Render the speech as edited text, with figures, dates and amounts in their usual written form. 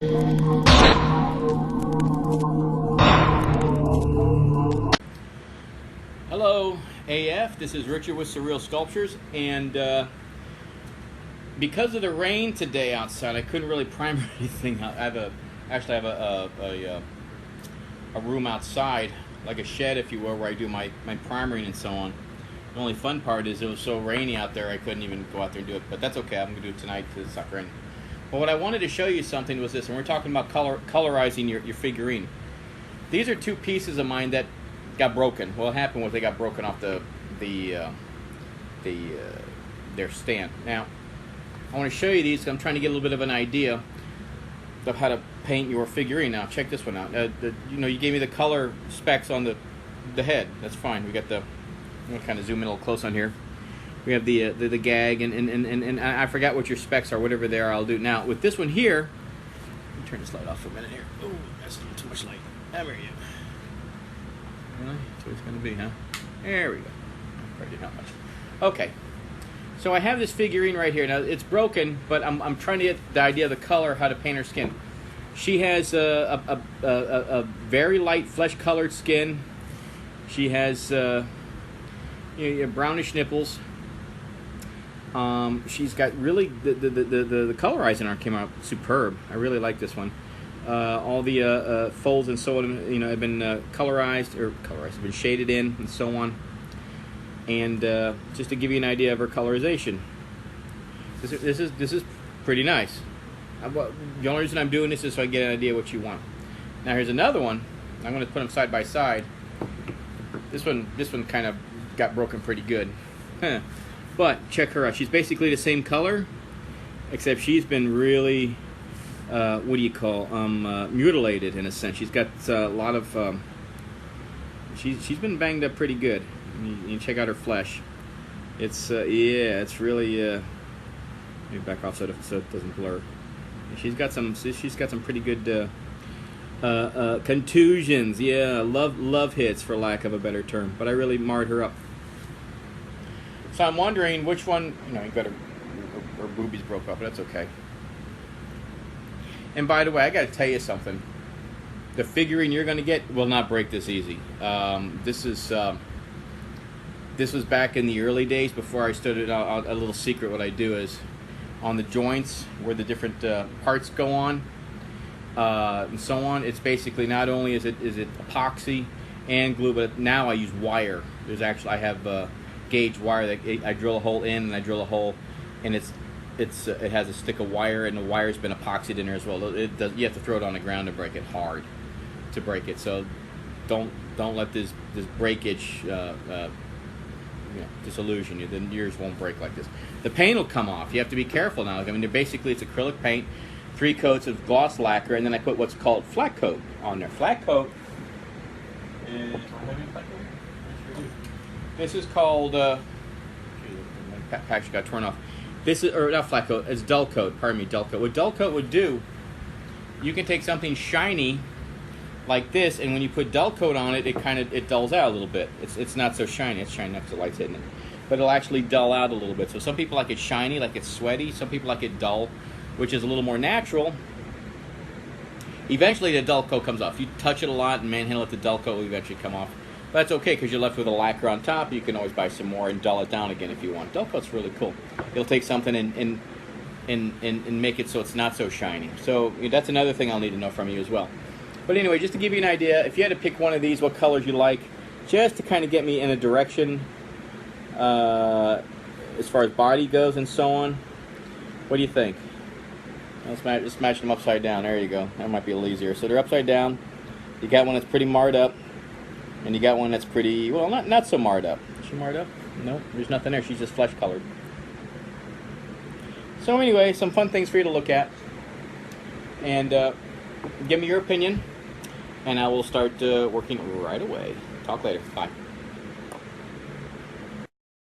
Hello AF, this is Richard with Surreal Sculptures, and because of the rain today outside, I couldn't really prime anything. I have a room outside, like a shed if you will, where I do my primering and so on. The only fun part is it was so rainy out there I couldn't even go out there and do it, but that's okay. I'm going to do it tonight because it's not raining. But what I wanted to show you something was this, and we're talking about colorizing your figurine. These are two pieces of mine that got broken. What happened was they got broken off their stand. Now, I want to show you these. I'm trying to get a little bit of an idea of how to paint your figurine. Now, check this one out. You gave me the color specs on the head. That's fine. We got the. I'm gonna kind of zoom in a little close on here. We have the gag and I forgot what your specs are. Whatever they are, I'll do now. With this one here, let me turn this light off for a minute here. Oh, that's a little too much light. There we go. Really? That's what it's going to be, huh? There we go. Probably not much. Okay. So I have this figurine right here. Now, it's broken, but I'm trying to get the idea of the color, how to paint her skin. She has a very light flesh-colored skin. She has brownish nipples. She's got really the colorizing on her came out superb. I really like this one. All the folds and so on, have been have been shaded in and so on. And just to give you an idea of her colorization, this is pretty nice. The only reason I'm doing this is so I get an idea what you want. Now here's another one. I'm going to put them side by side. This one kind of got broken pretty good. But check her out. She's basically the same color, except she's been really, mutilated in a sense. She's got a lot of, she's been banged up pretty good. You can check out her flesh. It's, it's really, let me back off so it doesn't blur. She's got some pretty good contusions. Yeah, love hits, for lack of a better term. But I really marred her up. So I'm wondering which one, you got her boobies broke off, but that's okay. And by the way, I got to tell you something. The figurine you're going to get will not break this easy. This was back in the early days before I started out. A little secret, what I do is on the joints where the different parts go on and so on. It's basically not only is it epoxy and glue, but now I use wire. I have gauge wire that I drill a hole in, and I drill a hole, and it has a stick of wire, and the wire's been epoxied in there as well. You have to throw it on the ground to break it hard, to break it. So don't let this breakage disillusion you. Then yours won't break like this. The paint will come off. You have to be careful now. I mean, basically it's acrylic paint, 3 coats of gloss lacquer, and then I put what's called flat coat on there. Flat coat is. This is called, my package got torn off. This is, or not flat coat, it's dull coat, pardon me, dull coat. What dull coat would do, you can take something shiny like this, and when you put dull coat on it, it dulls out a little bit. It's not so shiny, it's shiny enough because the light's hitting it. But it'll actually dull out a little bit. So some people like it shiny, like it's sweaty. Some people like it dull, which is a little more natural. Eventually the dull coat comes off. You touch it a lot and manhandle it, the dull coat will eventually come off. But that's okay because you're left with a lacquer on top. You can always buy some more and dull it down again if you want. Dull coat's really cool. You'll take something and make it so it's not so shiny. So that's another thing I'll need to know from you as well. But anyway, just to give you an idea, if you had to pick one of these, what colors you like, just to kind of get me in a direction as far as body goes and so on. What do you think? Let's match them upside down. There you go. That might be a little easier. So they're upside down. You got one that's pretty marred up. And you got one that's pretty, well, not so marred up. Is she marred up? No, there's nothing there. She's just flesh colored. So anyway, some fun things for you to look at. And give me your opinion. And I will start working right away. Talk later. Bye.